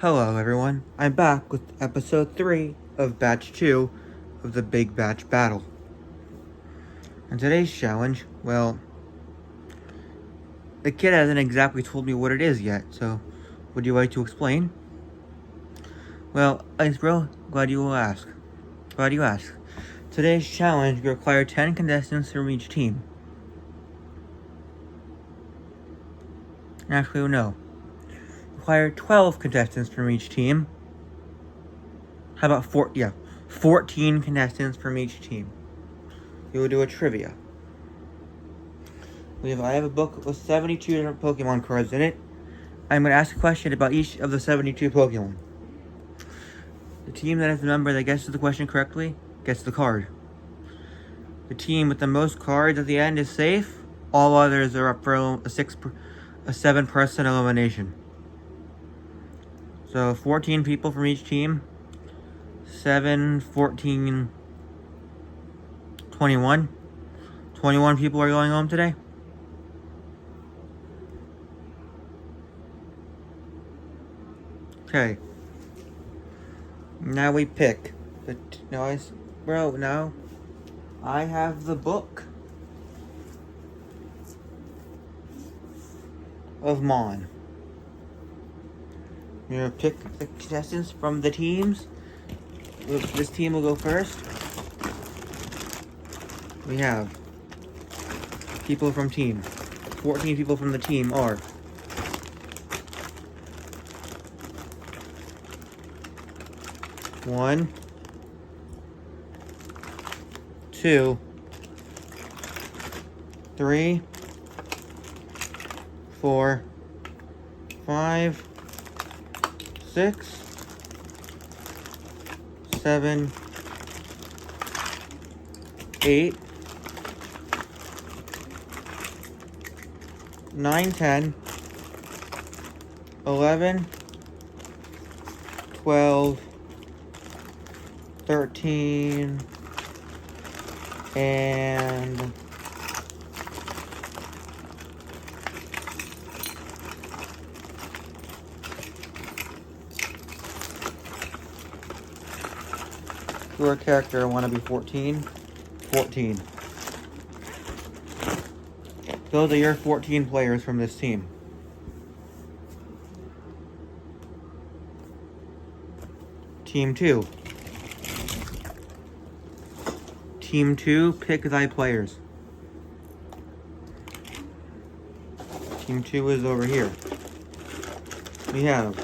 Hello everyone, I'm back with episode 3 of batch 2 of the Big Batch Battle. And today's challenge, well, the kid hasn't exactly told me what it is yet, so would you like to explain? Well, thanks bro, glad you asked. Today's challenge will require 10 contestants from each team. Actually, no. Require 12 contestants from each team. How about 14 contestants from each team. We will do a trivia. I have a book with 72 different Pokemon cards in it. I'm going to ask a question about each of the 72 Pokemon. The team that has the number that guesses the question correctly gets the card. The team with the most cards at the end is safe. All others are up for a 7-person elimination. So 14 people from each team. 7, 14, 21. 21 people are going home today. Okay. Now we pick. No. I have the book of Mon. We're gonna pick the contestants from the teams. This team will go first. We have people from team. 14 people from the team are one, 2, 3, 4, 5, 6, 7, 8, 9, 10, 11, 12, 13, and 'Your character, I want to be 14. 14. Those are your 14 players from this team. Team 2. Team 2, pick thy players. Team 2 is over here. We have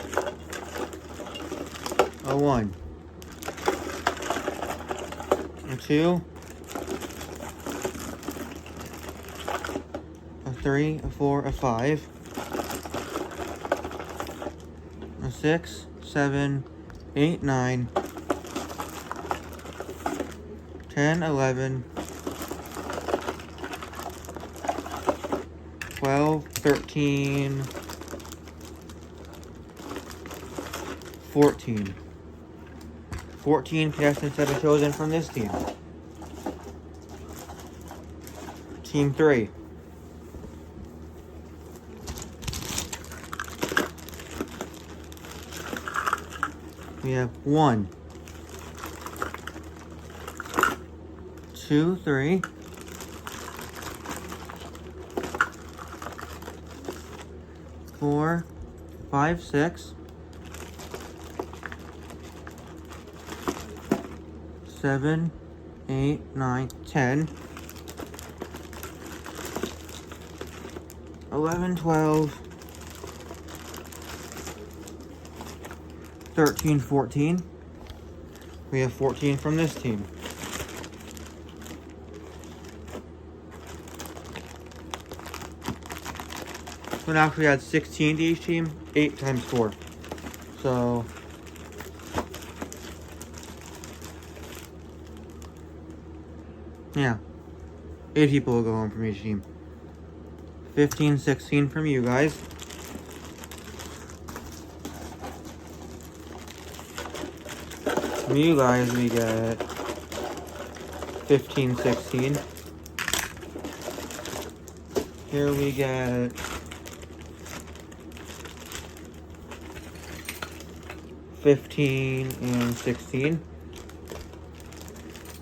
a 1, a 2, a 3, a 4, a 5, a 6, 7, 8, 9, 10, 11, 12, 13, 14. 14 contestants have been chosen from this team. Team 3. We have 1, 2, 3, 4, 5, 6, 7, 8, 9, 10, 11, 12, 13, 14. We have 14 from this team. So now if we add 16 to each team, 8 times 4. So yeah, 8 people will go home from each team. 15, 16 from you guys. From you guys, we get 15, 16. Here we get 15, and 16.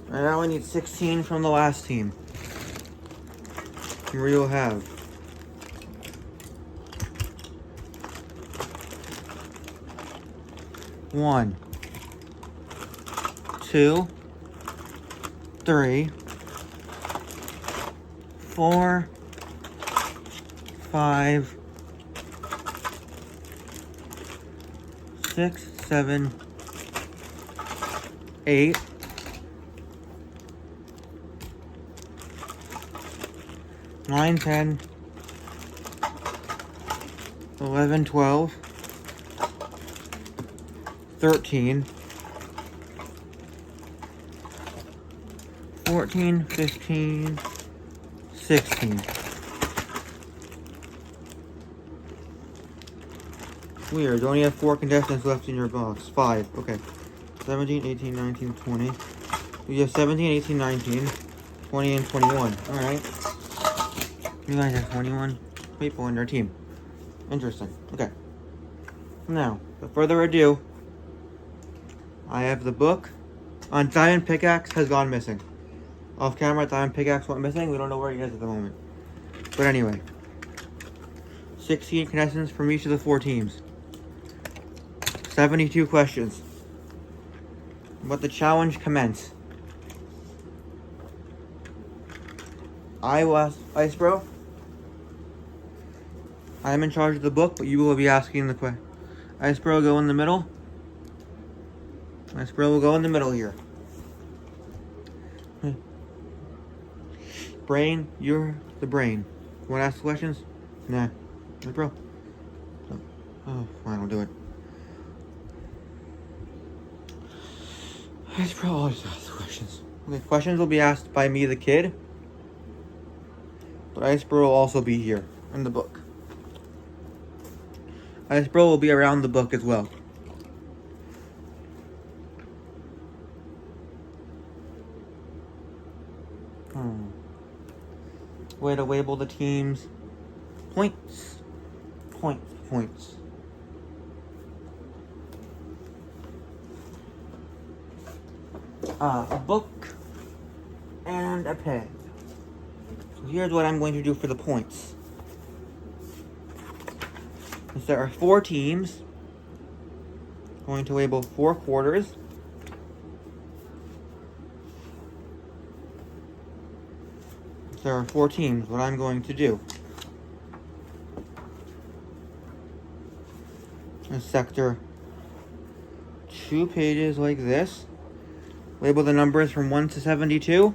And now we need 16 from the last team. Here you'll have 1, 2, 3, 4, 5, 6, 7, 8, 9, 10, 11, 12, 13, 14, 15, 16. Weird, you only have 4 contestants left in your box. 5, okay. 17, 18, 19, 20. You have 17, 18, 19, 20, and 21. Alright. You guys have 21 people in your team. Interesting. Okay. Now, without further ado, I have the book on Diamond Pickaxe has gone missing. Off camera, Diamond Pickaxe went missing. We don't know where he is at the moment. But anyway. 16 contestants from each of the 4 teams. 72 questions. Let the challenge commence. I was Ice Bro. I am in charge of the book, but you will be asking the question. Ice Bro, go in the middle. Ice Bro will go in the middle here. Brain, you're the brain. You want to ask the questions? Nah. Ice Bro. Oh, fine, I'll do it. Ice Bro always asks the questions. Okay, questions will be asked by me, the kid. But Ice Bro will also be here in the book. Ice Bro will be around the book as well. Way to label the teams. Points. Points. Points. A book and a pen. So here's what I'm going to do for the points. Since there are 4 teams, I'm going to label 4 quarters. Since there are 4 teams, what I'm going to do is sector 2 pages like this. Label the numbers from 1 to 72.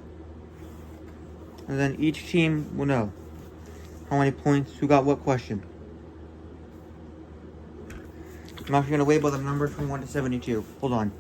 And then each team will know how many points, who got what question. I'm actually going to label the numbers from 1 to 72. Hold on.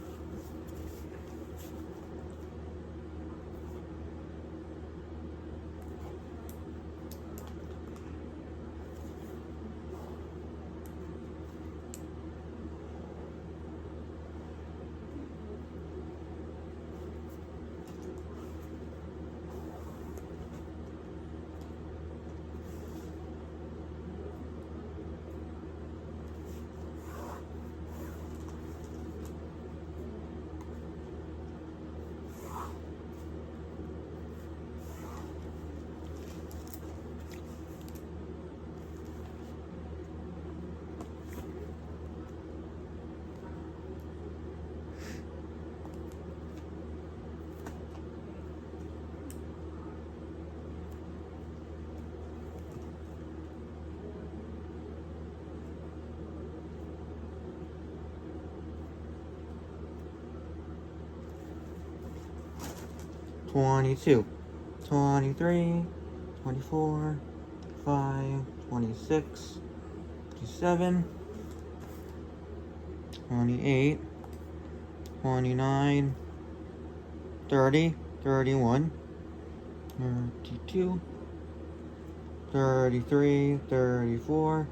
"22, 23, 24, 5, 26, 27, 28, 29, 30, 31, 32, 33, 34,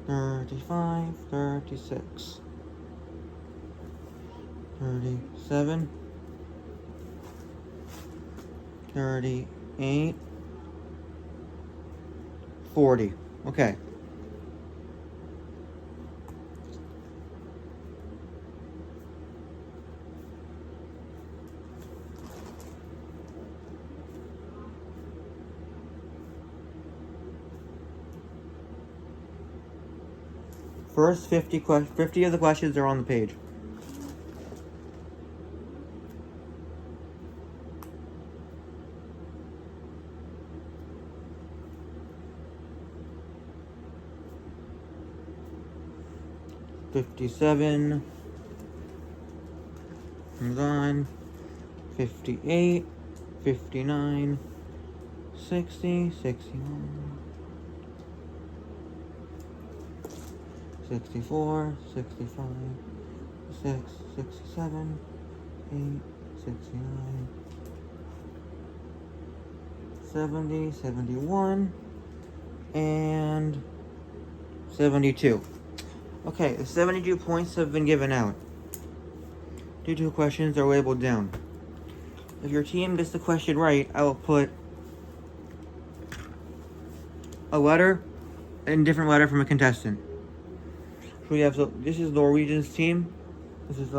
35, 36, 37, 38, 40. Okay. First 50 of the questions are on the page. $57. Hold on. 58, 59, 60, 61, 64, 65, 6, 67, 8, 69, 70, 71, and 72. Okay, the 72 points have been given out. 2 questions are labeled down. If your team gets the question right, I will put a different letter from a contestant. So we have, this is Norwegian's team. This is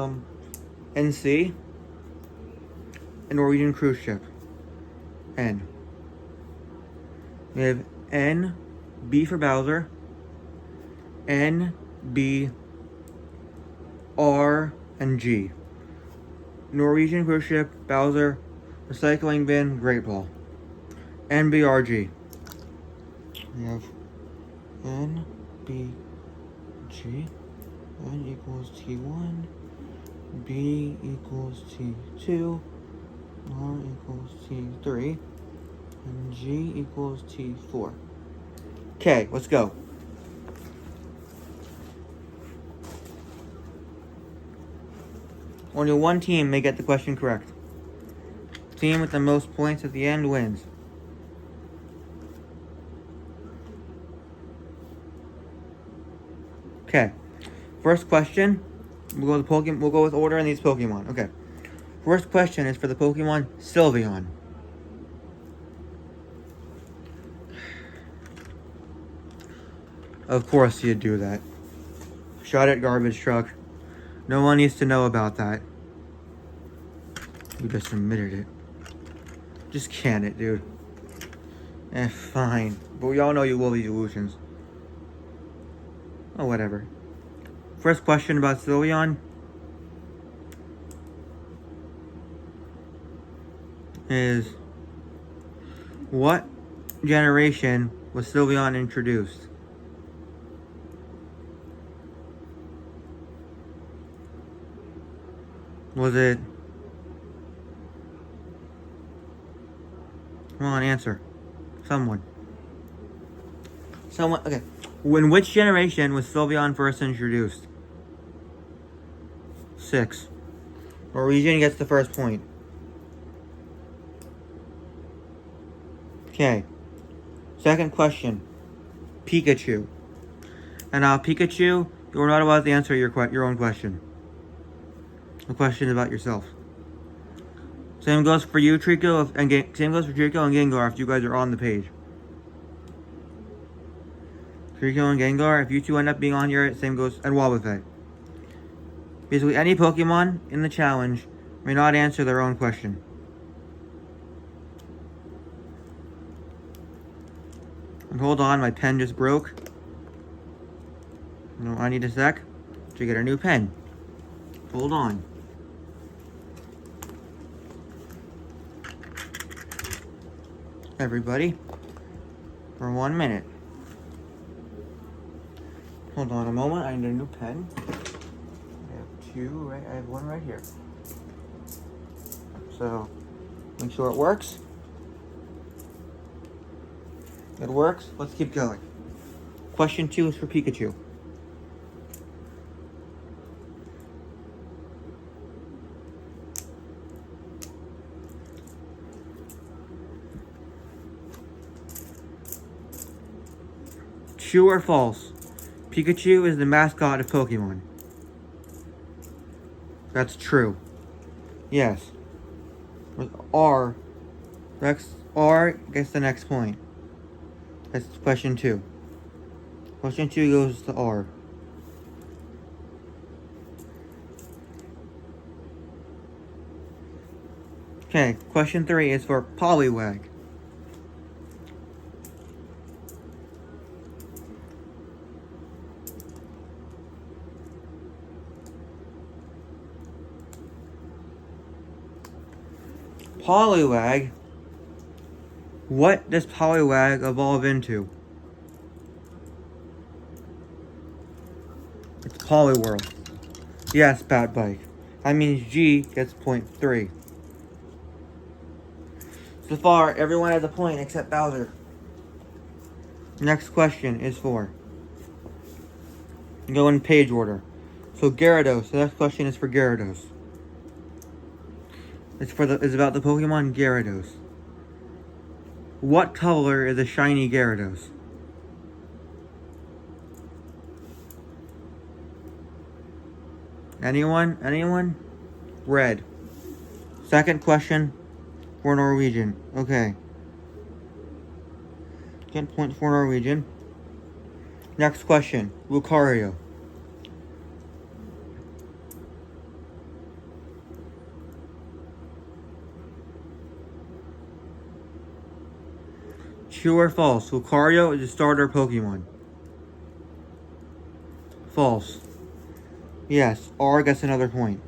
NC, a Norwegian cruise ship. N. We have N, B for Bowser, N, B, R, and G. Norwegian cruise ship, Bowser, recycling bin, Great Ball. NBRG. We have N, B, G. N equals T1. B equals T2. R equals T3. And G equals T4. Okay, let's go. Only one team may get the question correct. Team with the most points at the end wins. Okay. First question. We'll go with order in these Pokemon. Okay. First question is for the Pokemon Sylveon. Of course you'd do that. Shot at garbage truck. No one needs to know about that. You just admitted it. Just can it, dude. Fine. But we all know you will these illusions. Oh, whatever. First question about Sylveon is, what generation was Sylveon introduced? Was it... Come on, answer. Someone. Okay. In which generation was Sylveon first introduced? 6. Norwegian gets the first point. Okay. Second question. Pikachu. And now, Pikachu, you're not allowed to answer your own question. A question about yourself. Same goes for you, Trico, same goes for Trico and Gengar if you guys are on the page. Trico and Gengar, if you two end up being on here, same goes, and Wobbuffet. Basically, any Pokemon in the challenge may not answer their own question. And hold on, my pen just broke. No, I need a sec to get a new pen. Hold on. Everybody, for 1 minute. Hold on a moment, I need a new pen. I have 2, right? I have 1 right here. So, make sure it works. It works. Let's keep going. Question 2 is for Pikachu. True or false? Pikachu is the mascot of Pokemon. That's true. Yes. With R. R gets the next point. That's question 2. Question 2 goes to R. Okay, question 3 is for Poliwag. Poliwag. What does Poliwag evolve into? It's Poliwhirl. Yes, Bat Bike. That means G gets 0.3. So far, everyone has a point except Bowser. Next question is for. Go in page order. So Gyarados. The next question is for Gyarados. It's about the Pokemon Gyarados. What color is a shiny Gyarados? Anyone? Anyone? Red. Second question for Norwegian. Okay. Second point for Norwegian. Next question. Lucario. True or false? Lucario is a starter Pokemon. False. Yes, R gets another point.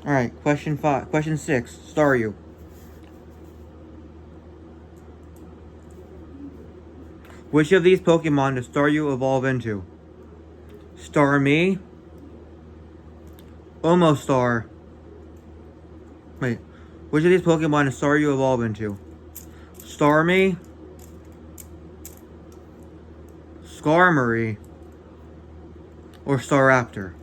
Alright, question 5. Question 6. Staryu. Which of these Pokemon does Staryu evolve into? Starmie? Omostar. Wait. Which of these Pokemon does Staryu evolve into? Starmie? Skarmory? Or Staraptor?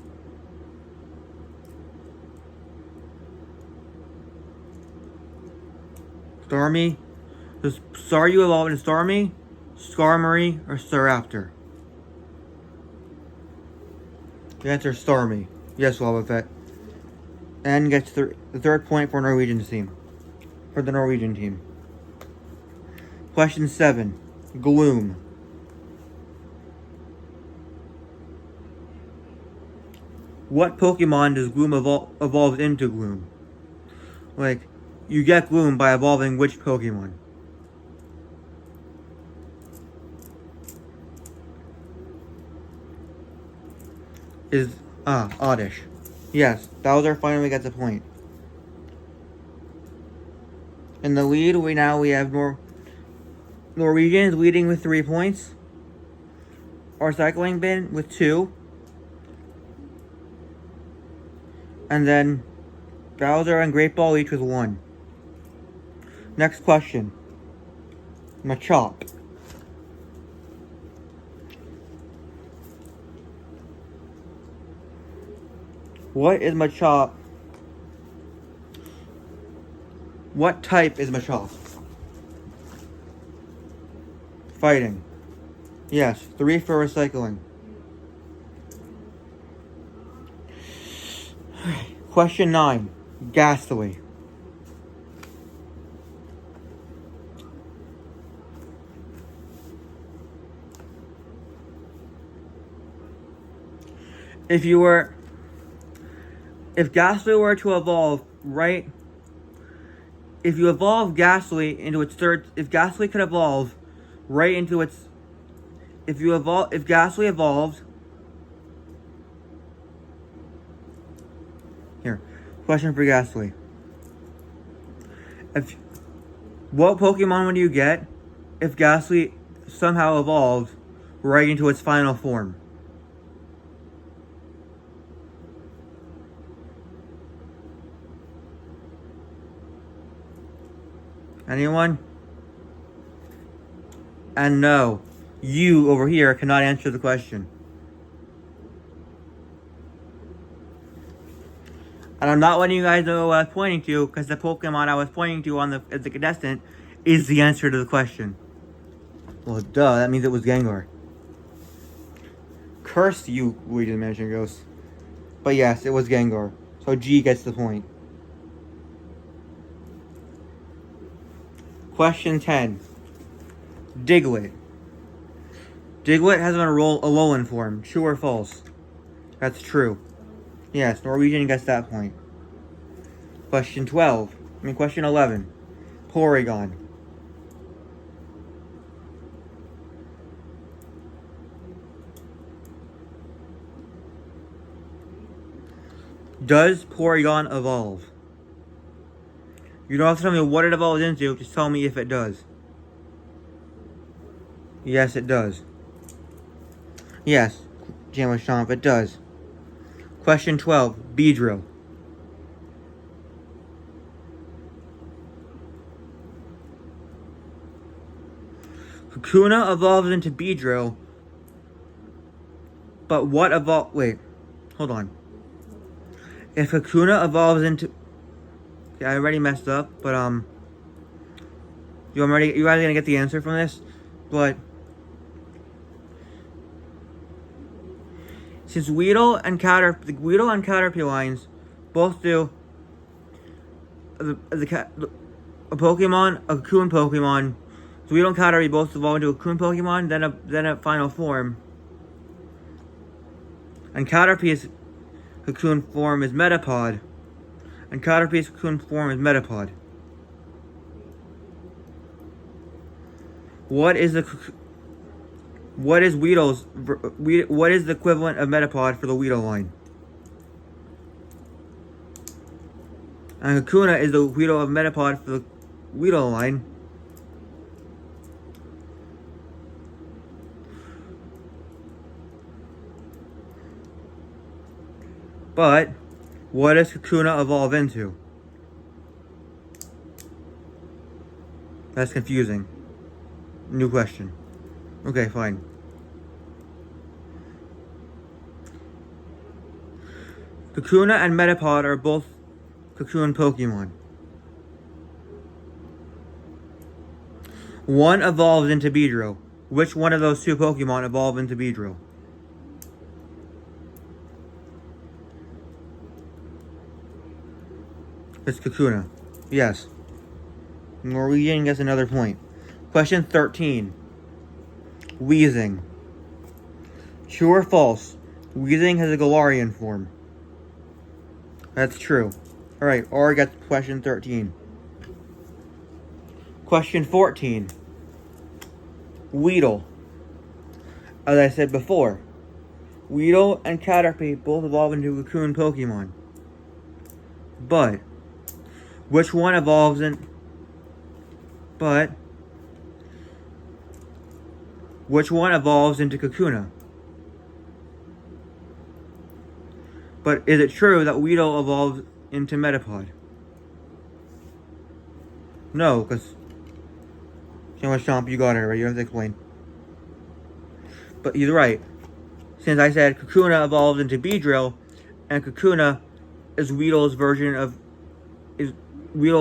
Starmie? Does Staryu evolve into Starmie, Skarmory, or Staraptor? The answer is Starmie. Yes, Wobbuffet. And gets the third point for Norwegian team. For the Norwegian team. Question 7. Gloom. What Pokemon does Gloom evolve into Gloom? Like, you get Gloom by evolving which Pokemon? Oddish. Yes, Bowser finally gets a point. In the lead, we have Norwegians leading with 3 points. Our Cycling Bin with 2. And then Bowser and Great Ball each with 1. Next question. Machop. What is Machop? What type is Machop? Fighting. Yes, 3 for recycling. Question 9. Ghastly. If Ghastly were to evolve, right? If you evolve Ghastly into its if Ghastly could evolve right into its, if Ghastly evolved, here, question for Ghastly. What Pokemon would you get if Ghastly somehow evolved right into its final form? Anyone? And no, you over here cannot answer the question. And I'm not letting you guys know what I was pointing to, because the Pokemon I was pointing to as the contestant is the answer to the question. Well, duh, that means it was Gengar. Curse you, Luigi the Mansion Ghost. But yes, it was Gengar. So G gets the point. Question 10. Diglett. Diglett has an Alolan form. True or false? That's true. Yes, Norwegian gets that point. Question 11. Porygon. Does Porygon evolve? You don't have to tell me what it evolves into, just tell me if it does. Yes, it does. Yes, Jam Stomp, it does. Question 12, Beedrill. Kakuna evolves into Beedrill, but what evolve? Wait, hold on. If Kakuna evolves into, okay, I already messed up, but you guys gonna get the answer from this, but since Weedle and Caterpie lines both do a Pokemon, a Cocoon Pokemon. So Weedle and Caterpie both evolve into a Cocoon Pokemon, then a final form. And Caterpie's Cocoon form is Metapod. And Caterpie's Cocoon form is Metapod. What is the equivalent of Metapod for the Weedle line? And Kakuna is the Weedle of Metapod for the Weedle line. But what does Kakuna evolve into? That's confusing. New question. Okay, fine. Kakuna and Metapod are both Cocoon Pokemon. One evolves into Beedrill. Which one of those two Pokemon evolve into Beedrill? It's Kakuna. Yes. Norwegian gets another point. Question 13. Weezing. True or false? Weezing has a Galarian form. That's true. Alright, R gets question 13. Question 14. Weedle. As I said before, Weedle and Caterpie both evolve into Cocoon Pokemon. But which one evolves into Kakuna? But is it true that Weedle evolves into Metapod? No, because Stomp, you got it right. You don't have to explain. But he's right. Since I said Kakuna evolves into Beedrill, and Kakuna is Weedle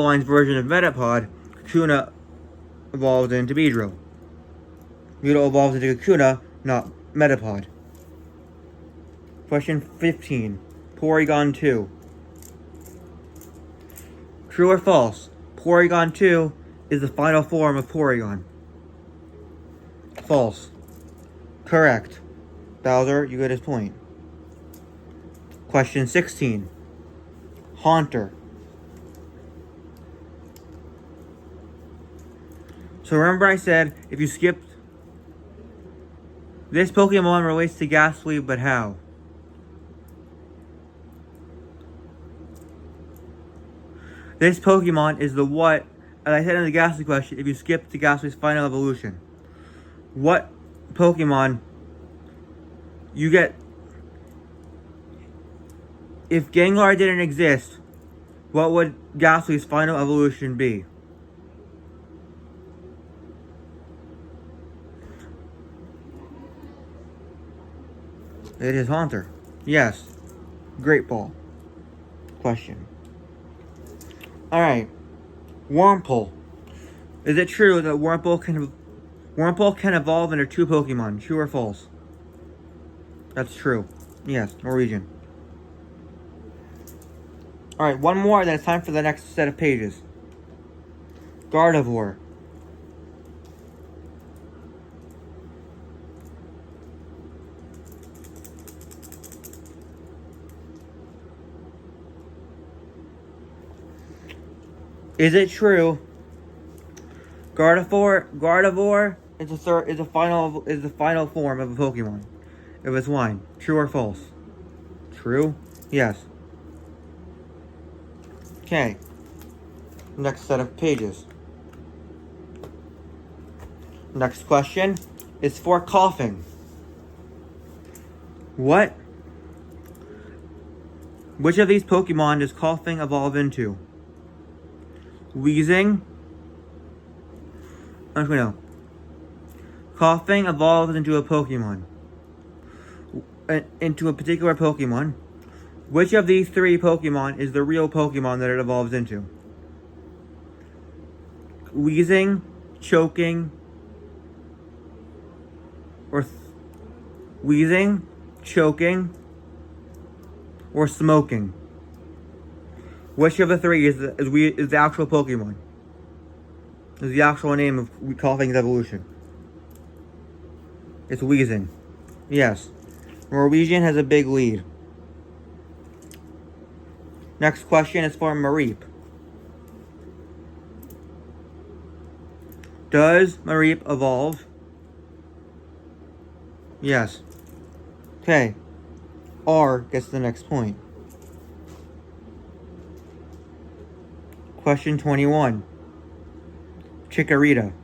line's version of Metapod, Kakuna evolves into Beedrill. Weedle evolves into Kakuna, not Metapod. Question 15. Porygon 2. True or false? Porygon 2 is the final form of Porygon. False. Correct. Bowser, you get his point. Question 16. Haunter. So remember I said, if you skipped... This Pokemon relates to Ghastly, but how? This Pokemon is the what, as I said in the Ghastly question, if you skip to Ghastly's final evolution. What Pokemon you get... If Gengar didn't exist, what would Ghastly's final evolution be? It is Haunter. Yes. Great ball. Question. Alright. Wurmple. Is it true that Wurmple can evolve into two Pokemon? True or false? That's true. Yes, Norwegian. Alright, one more, then it's time for the next set of pages. Gardevoir. Is it true? Gardevoir is the final form of a Pokemon. If it's one. True or false? True? Yes. Okay. Next set of pages. Next question is for coughing. Which of these Pokemon does coughing evolve into? Wheezing? Actually, no. Coughing evolves into a Pokemon. Into a particular Pokemon. Which of these three Pokemon is the real Pokemon that it evolves into? Wheezing, choking, wheezing, choking, or smoking. Which of the three is the actual Pokemon? Is the actual name of coughing's evolution? It's wheezing. Yes. Norwegian has a big lead. Next question is for Mareep. Does Mareep evolve? Yes. Okay. R gets the next point. Question 21. Chikorita.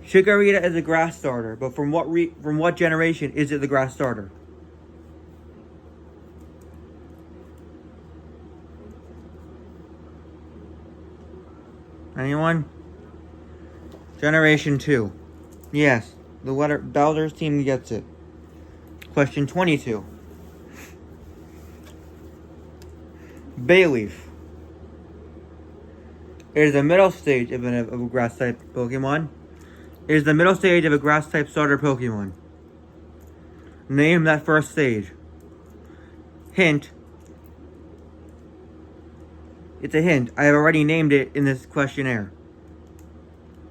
Chikorita is a grass starter, but from what generation is it the grass starter? Anyone? Generation 2. Yes, the letter Bowser's team gets it. Question 22. Bayleaf. It is the middle stage of a grass type Pokemon. It is the middle stage of a grass type starter Pokemon. Name that first stage. Hint. It's a hint. I have already named it in this questionnaire.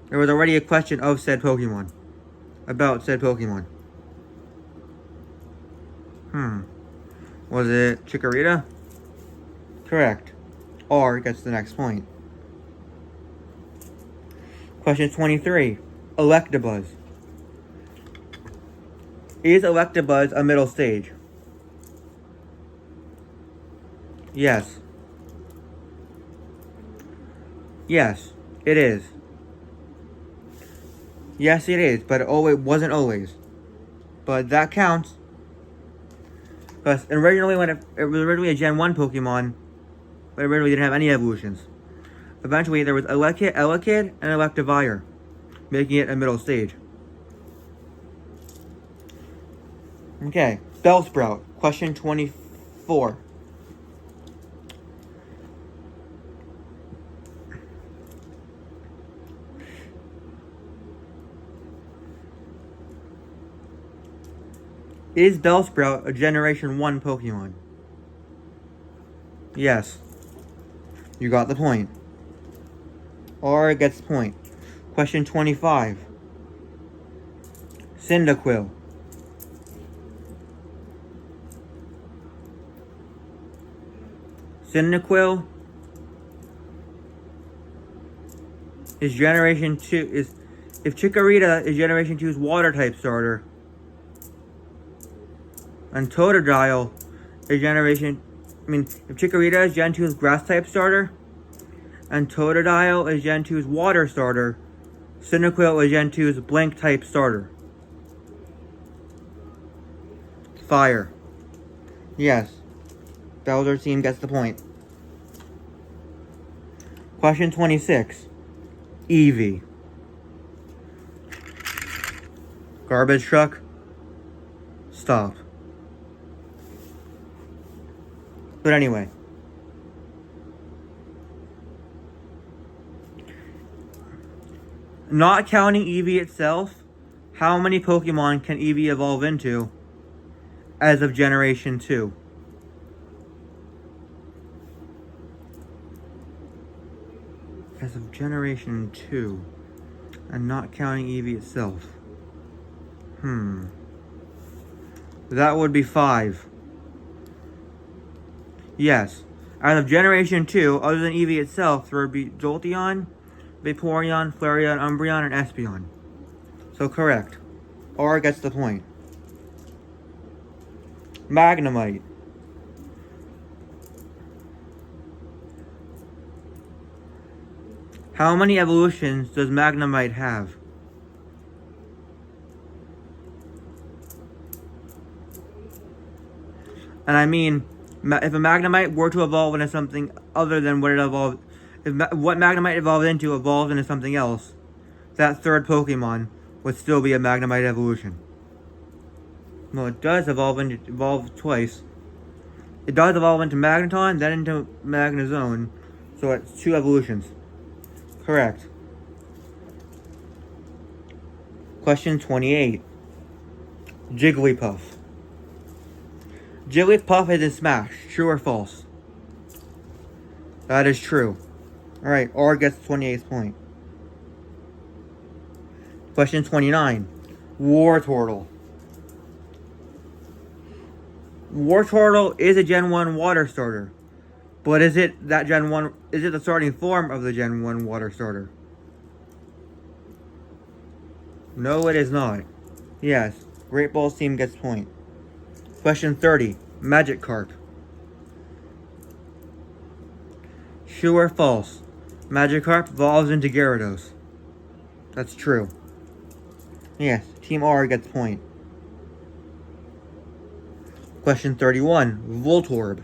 There was already a question of said Pokemon. About said Pokemon. Was it Chikorita? Correct. R gets the next point. Question 23. Electabuzz. Is Electabuzz a middle stage? Yes. Yes, it is. Yes, it is, but it wasn't always. But that counts. Because originally, when it was originally a Gen 1 Pokemon, but it originally didn't have any evolutions. Eventually, there was Elekid and Electivire, making it a middle stage. Okay, Bellsprout. Question 24. Is Bellsprout a Generation 1 Pokemon? Yes. You got the point. R gets the point. Question 25. Cyndaquil. Cyndaquil is Generation 2. If Chikorita is Generation 2's Water type starter, and Totodile is if Chikorita is Gen 2's Grass type starter, and Totodile is Gen 2's Water starter, Cyndaquil is Gen 2's Blank type starter. Fire. Yes. Bowser's team gets the point. Question 26. Eevee. Garbage truck. Stop. But anyway. Not counting Eevee itself, how many Pokemon can Eevee evolve into as of Generation 2? As of Generation 2, and not counting Eevee itself. That would be 5. Yes. Out of Generation 2, other than Eevee itself, there would be Jolteon, Vaporeon, Flareon, Umbreon, and Espeon. So correct. R gets the point. Magnemite. How many evolutions does Magnemite have? And I mean, if a Magnemite were to evolve into something other than what it evolved, what Magnemite evolved into something else, that third Pokemon would still be a Magnemite evolution. Well, it does evolve twice. It does evolve into Magneton, then into Magnezone, so it's 2 evolutions. Correct. Question 28. Jigglypuff. Jigglypuff is in Smash. True or false? That is true. Alright, R gets the 28th point. Question 29. Wartortle. Wartortle is a Gen 1 water starter. But is it the starting form of the Gen 1 water starter? No, it is not. Yes, Great Balls team gets point. Question 30. Magikarp. True or false? Magikarp evolves into Gyarados. That's true. Yes, Team R gets point. Question 31. Voltorb.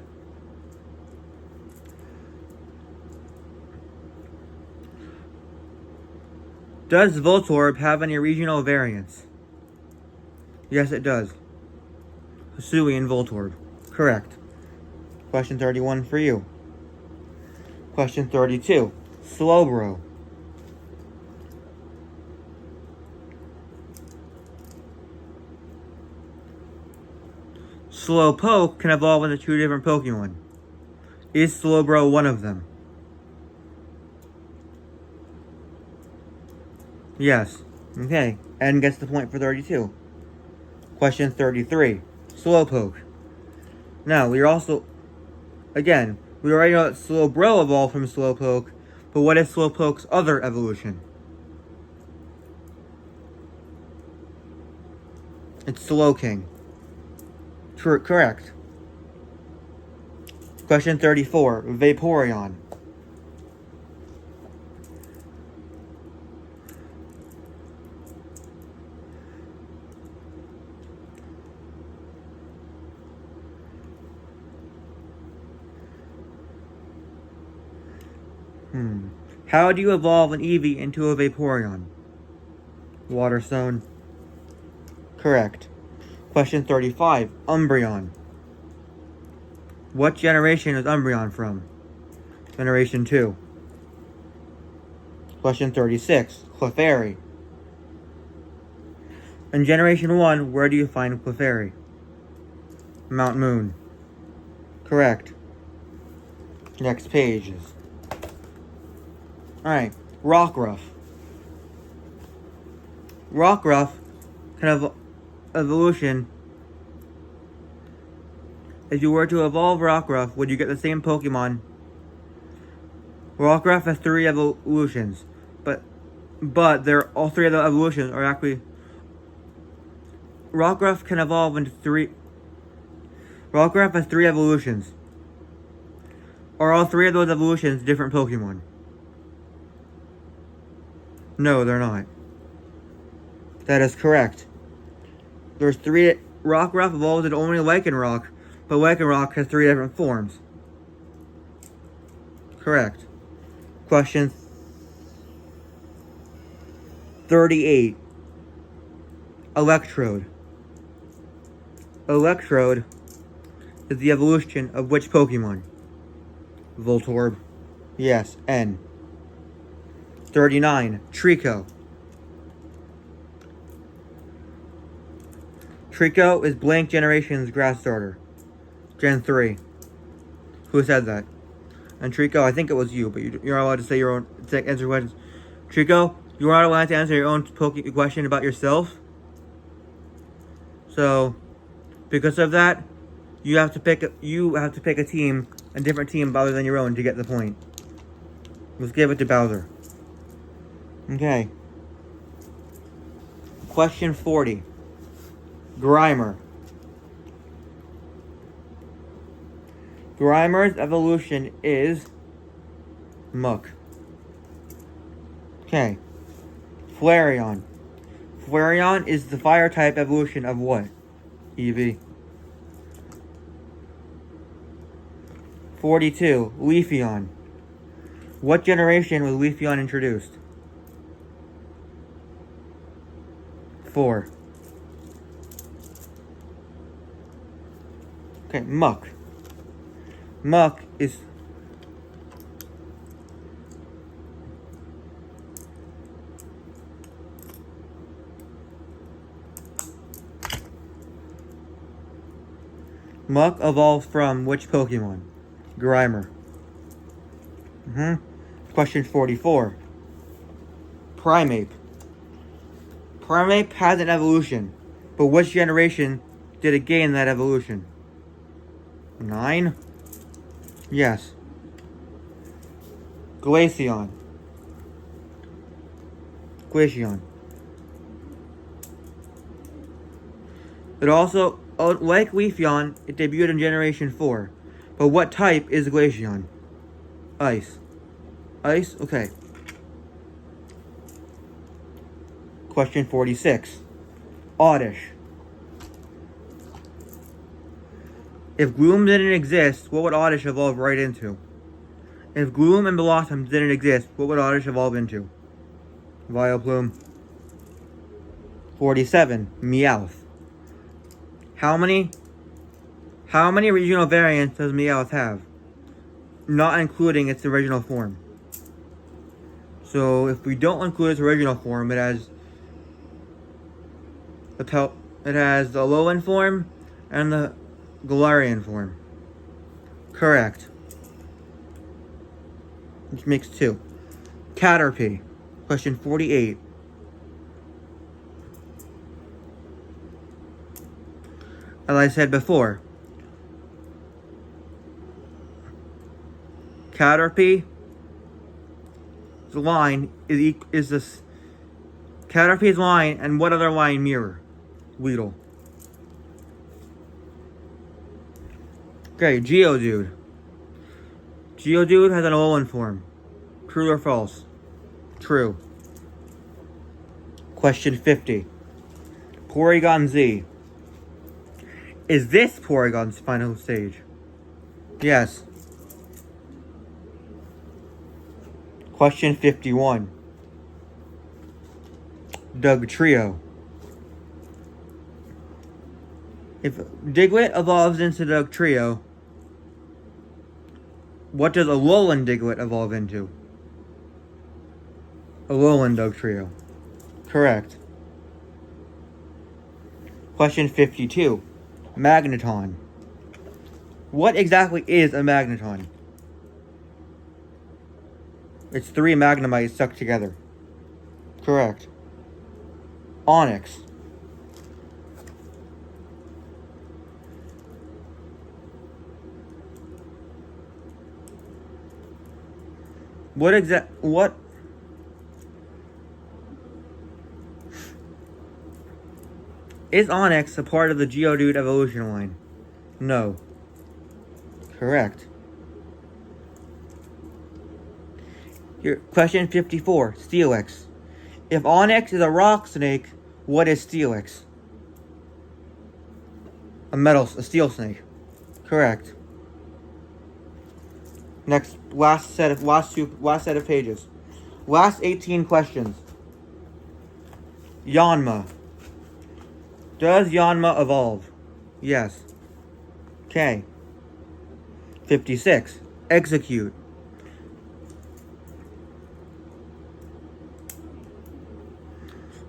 Does Voltorb have any regional variants? Yes, it does. Hisuian Voltorb. Correct. Question 31 for you. Question 32. Slowbro. Slowpoke can evolve into 2 different Pokemon. Is Slowbro one of them? Yes. Okay. N gets the point for 32. Question 33. Slowpoke. Now, we already know that Slowbro evolved from Slowpoke, but what is Slowpoke's other evolution? It's Slowking. True, correct. Question 34. Vaporeon. How do you evolve an Eevee into a Vaporeon? Water Stone. Correct. Question 35. Umbreon. What generation is Umbreon from? Generation 2. Question 36. Clefairy. In Generation 1, where do you find Clefairy? Mount Moon. Correct. Next pages. Alright, Rockruff. Rockruff can have evolution. If you were to evolve Rockruff, would you get the same Pokemon? Rockruff has 3 evolutions, but all 3 of the evolutions are actually. Rockruff can evolve into 3. Rockruff has 3 evolutions. Are all 3 of those evolutions different Pokemon? No, they're not. That is correct. There's 3. Rockruff evolves into only Lycanroc, but Lycanroc has 3 different forms. Correct. Question 38. Electrode. Electrode is the evolution of which Pokemon? Voltorb. Yes, N. 39. Trico. Trico is Blank Generation's grass starter. Gen 3. Who said that? And Trico, I think it was you, but you're not allowed to say your own, answer questions. Trico, you're not allowed to answer your own question about yourself. So, because of that, you have to pick a team, a different team other than your own to get the point. Let's give it to Bowser. Okay. Question 40. Grimer. Grimer's evolution is Muck. Okay. Flareon. Flareon is the fire type evolution of what? Eevee. 42. Leafeon. What generation was Leafeon introduced? 4. Okay, Muck. Muck is Muck evolved from which Pokemon? Grimer. Question 44. Primeape. Primeape has an evolution, but which generation did it gain that evolution? 9? Yes. Glaceon. Glaceon. It also, like Leafeon, it debuted in Generation 4. But what type is Glaceon? Ice. Ice? Okay. Question 46. Oddish. If Gloom didn't exist, what would Oddish evolve right into? If Gloom and Blossom didn't exist, what would Oddish evolve into? Vileplume. 47. Meowth. How many regional variants does Meowth have? Not including its original form. So if we don't include its original form, it has the Alolan form and the Galarian form. Correct. Which makes 2. Caterpie. Question 48. As I said before, Caterpie's line is this. Caterpie's line and what other line mirror? Weedle. Okay, Geodude. Geodude has an Alolan form. True or false? True. Question 50. Porygon Z. Is this Porygon's final stage? Yes. Question 51. Dugtrio. If Diglett evolves into Dugtrio, what does Alolan Diglett evolve into? Alolan Dugtrio. Correct. Question 52. Magneton. What exactly is a Magneton? It's 3 Magnemites stuck together. Correct. Onyx. What is Onyx a part of the Geodude evolution line? No. Correct. Here, question 54. Steelix. If Onyx is a rock snake, what is Steelix? A steel snake. Correct. Next, last set of pages. Last 18 questions. Yanma. Does Yanma evolve? Yes. Okay. 56. Execute.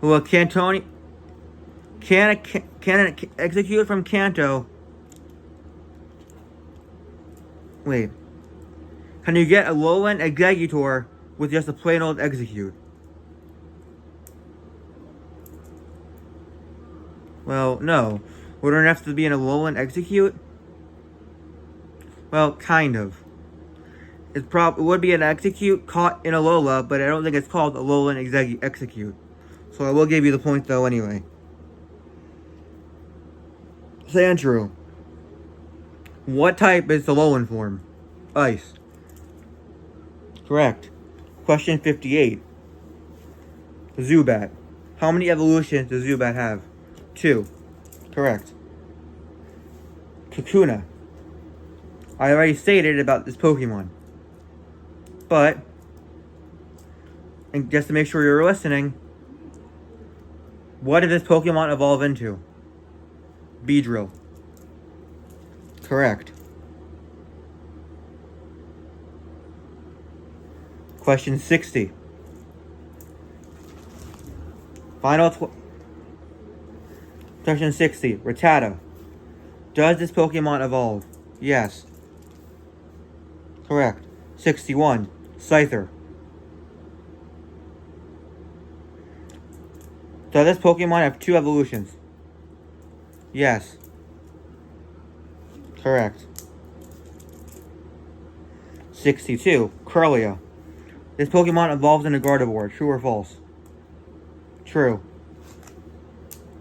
Well, can it execute from Kanto? Wait. Can you get a Alolan Exeggutor with just a plain old Execute? Well, no. Would it have to be an Alolan Execute? Well, kind of. It would be an Execute caught in Alola, but I don't think it's called Alolan Execute. So I will give you the point though anyway. Sandshrew. What type is the Alolan form? Ice. Correct. Question 58. Zubat. How many evolutions does Zubat have? 2. Correct. Kakuna. I already stated about this Pokemon. But, and just to make sure you're listening, what did this Pokemon evolve into? Beedrill. Correct. Question 60. Question 60. Rattata. Does this Pokemon evolve? Yes. Correct. 61. Scyther. Does this Pokemon have 2 evolutions? Yes. Correct. 62. Kirlia. This Pokemon evolves into Gardevoir. True or false? True.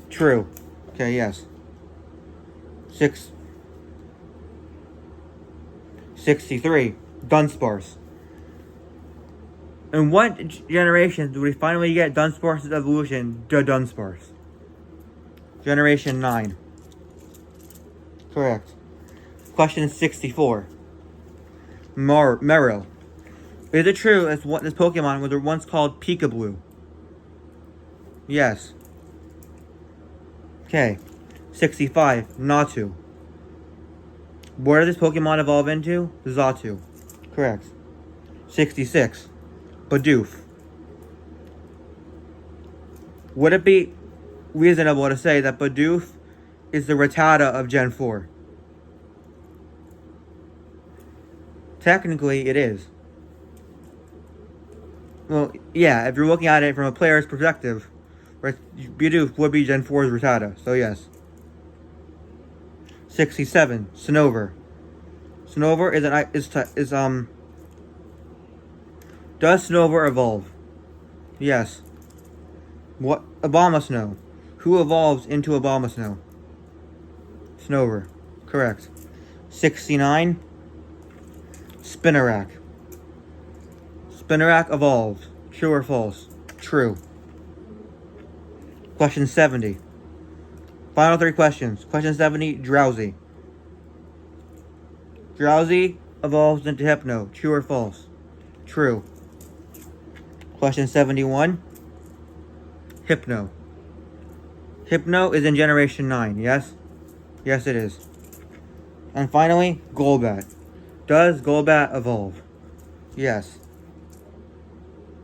True. Okay, yes. 63. Dunsparce. In what generation do we finally get Dunsparce's evolution to Dunsparce? Generation 9. Correct. Question 64. Meryl. Is it true that this Pokemon was once called Peekaboo? Yes. Okay. 65. Natu. What did this Pokemon evolve into? Xatu. Correct. 66. Bidoof. Would it be reasonable to say that Bidoof is the Rattata of Gen 4? Technically, it is. Well, yeah, if you're looking at it from a player's perspective, Bidoof would be Gen 4's Rattata, so yes. 67. Snover. Snover does Snover evolve? Yes. What? Abomasnow. Who evolves into Abomasnow? Snover. Correct. 69. Spinarak. Spinarak evolves. True or false? True. Question 70. Final 3 questions. Question 70, Drowsy. Drowsy evolves into Hypno. True or false? True. Question 71, Hypno. Hypno is in Generation 9, yes? Yes, it is. And finally, Golbat. Does Golbat evolve? Yes.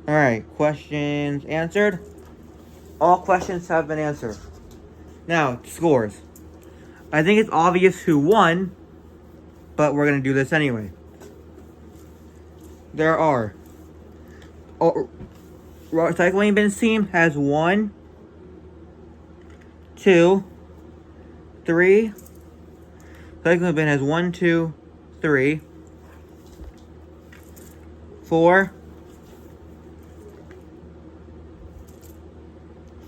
Alright, questions answered. All questions have been answered. Now, scores. I think it's obvious who won, but we're going to do this anyway. There are... Recycling Bin's team has 1, 2, 3. Recycling Bin has 1, 2, 3, 4,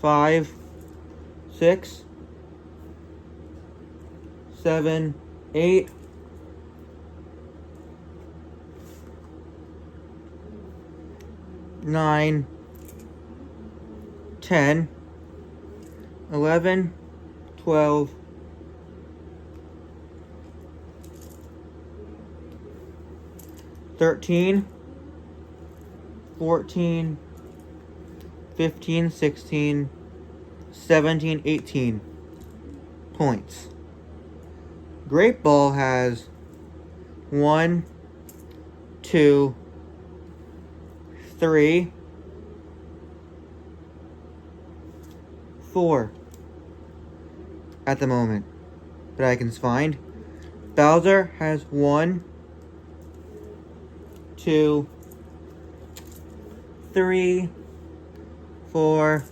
5, 6, 7, 8, 9, 10, 11, 12, 13, 14, 15, 16, 17, 18 points. Great Ball has 1, 2, 3, 4 at the moment that I can find. Bowser has 1, 2, 3, 4,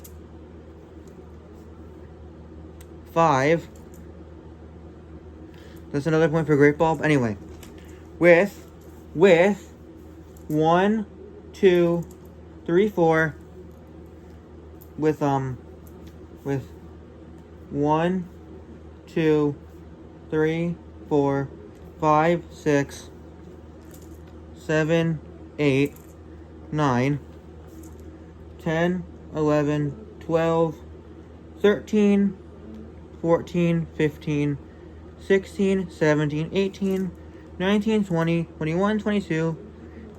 5. That's another point for Great Ball. Anyway, with 1, 2, 3, 4. With 1, 2, 3, 4, 5, 6, 7, 8, 9, 10, 11, 12, 13, 14, 15, 16, 17, 18, 19, 20, 21, 22,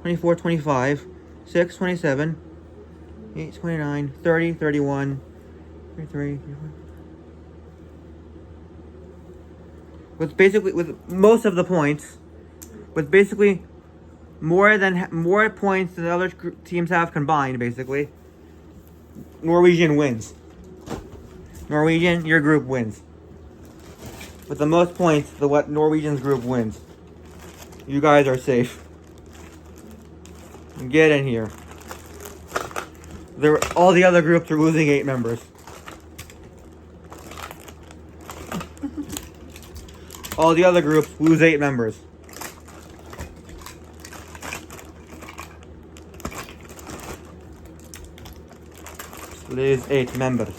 24, 25, 6, 27, 8, 29, 30, 31, 33, 34. With most of the points, with basically more points than the other teams have combined, basically, Norwegian wins. Norwegian, your group wins. With the most points, what Norwegian's group wins. You guys are safe. Get in here. All the other groups are losing 8 members. All the other groups lose 8 members. Lose 8 members.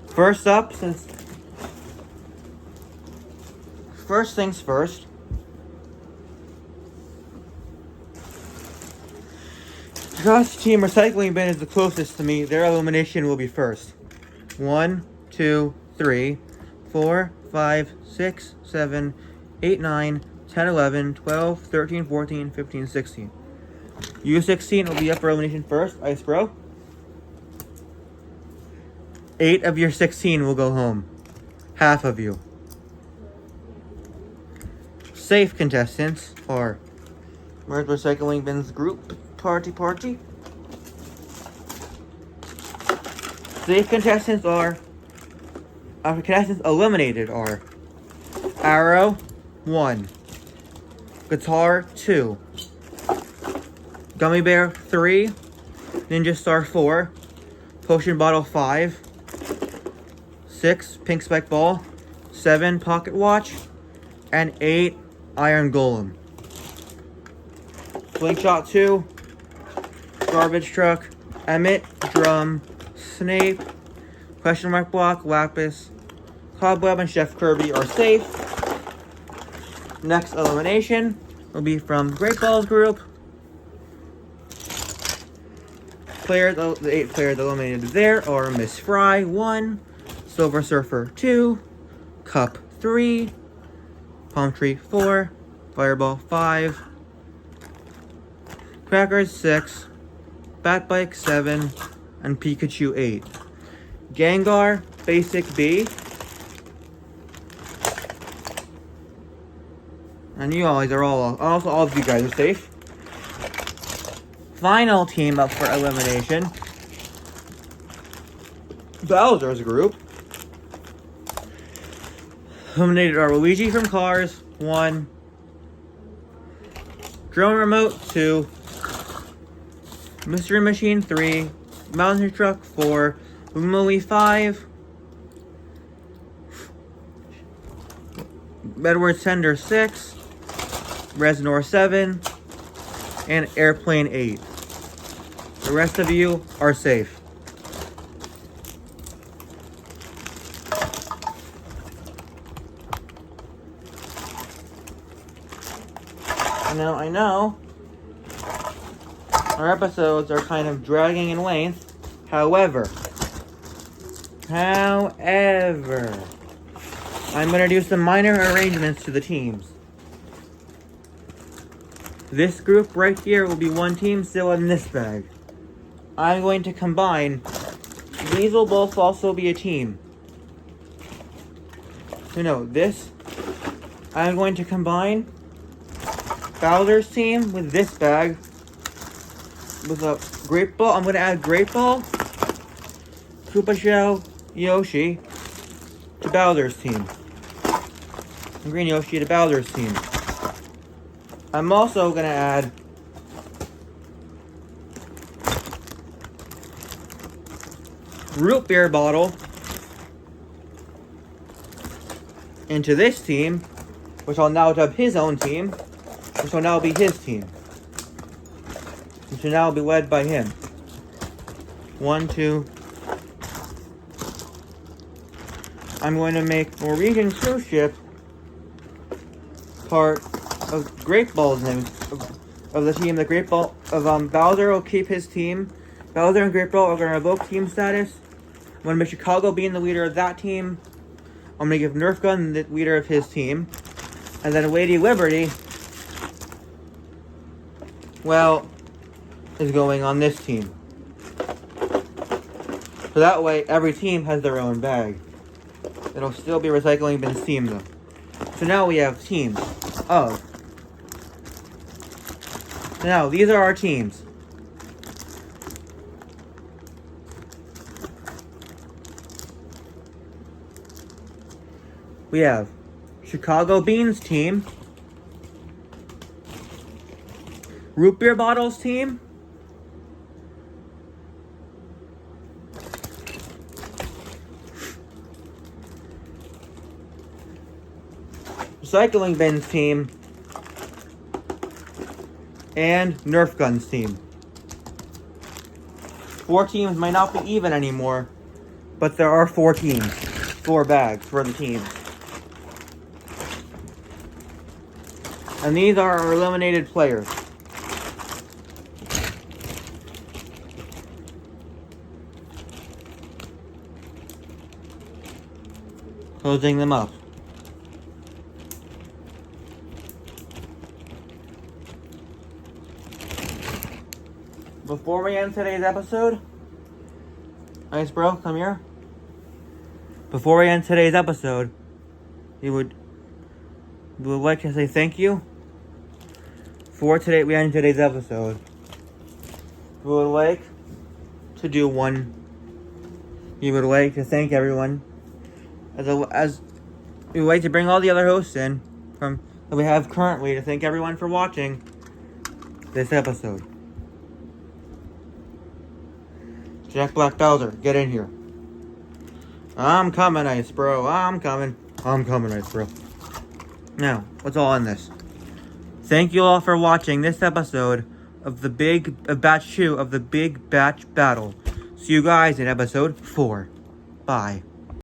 First things first. Because Team Recycling Bin is the closest to me, their elimination will be first. 1, 2, 3, 4, 5, 6, 7, 8, 9, 10, 11, 12, 13, 14, 15, 16. U16 will be up for elimination first, Ice Bro. 8 of your 16 will go home. Half of you. Safe contestants are Merge Recycling Bin's group party. Safe contestants contestants eliminated are Arrow 1, Guitar 2, Gummy Bear 3, Ninja Star 4, Potion Bottle 5, 6 Pink Spike Ball, 7 Pocket Watch, and 8 Iron Golem. Slingshot 2, Garbage Truck, Emmett, Drum, Snape, Question Mark Block, Lapis, Cobweb, and Chef Kirby are safe. Next elimination will be from Great Balls group. The 8 players eliminated there are Miss Fry 1, Silver Surfer 2, Cup 3, Palm Tree 4, Fireball 5, Crackers 6, Batbike 7, and Pikachu 8. Gengar, Basic B, and you guys are all of you guys are safe. Final team up for elimination, Bowser's group. Eliminated are Luigi from Cars 1, Drone Remote 2, Mystery Machine 3, Mountain Truck 4, Lumily 5, Edward Sender 6, Reznor 7, and Airplane 8. The rest of you are safe. Now, I know our episodes are kind of dragging in length. However, I'm going to do some minor arrangements to the teams. This group right here will be one team still in this bag. I'm going to combine. These will both also be a team. This. I'm going to combine Bowser's team with this bag with a Great Ball. I'm going to add Great Ball, Koopa Shell, Yoshi to Bowser's team. And Green Yoshi to Bowser's team. I'm also going to add Root Beer Bottle into this team, which I'll now dub his own team, which will now be his team. Which will now be led by him. 1, 2. I'm going to make Norwegian cruise ship part of Great Ball's name of the team. The Great Ball of Bowser will keep his team. Bowser and Great Ball are going to revoke team status. I'm going to make Chicago being the leader of that team. I'm going to give Nerf Gun the leader of his team. And then Lady Liberty, well, is going on this team. So that way, every team has their own bag. It'll still be recycling bin's team, though. So now we have teams of... Now, these are our teams. We have Chicago Beans team, Root Beer Bottles team, Recycling Bins team, and Nerf Guns team. 4 teams might not be even anymore, but there are 4 teams, 4 bags for the teams. And these are our eliminated players. Closing them up. Before we end today's episode, Ice Bro, come here. Before we end today's episode, we would like to say thank you for today. We end today's episode. We would like to do one. We would like to thank everyone, as we would like to bring all the other hosts in from that we have currently to thank everyone for watching this episode. Jack Black Bowser, get in here. I'm coming, Ice Bro. I'm coming, Ice Bro. Now, let's all end this. Thank you all for watching this episode of batch 2 of the Big Batch Battle. See you guys in episode 4. Bye.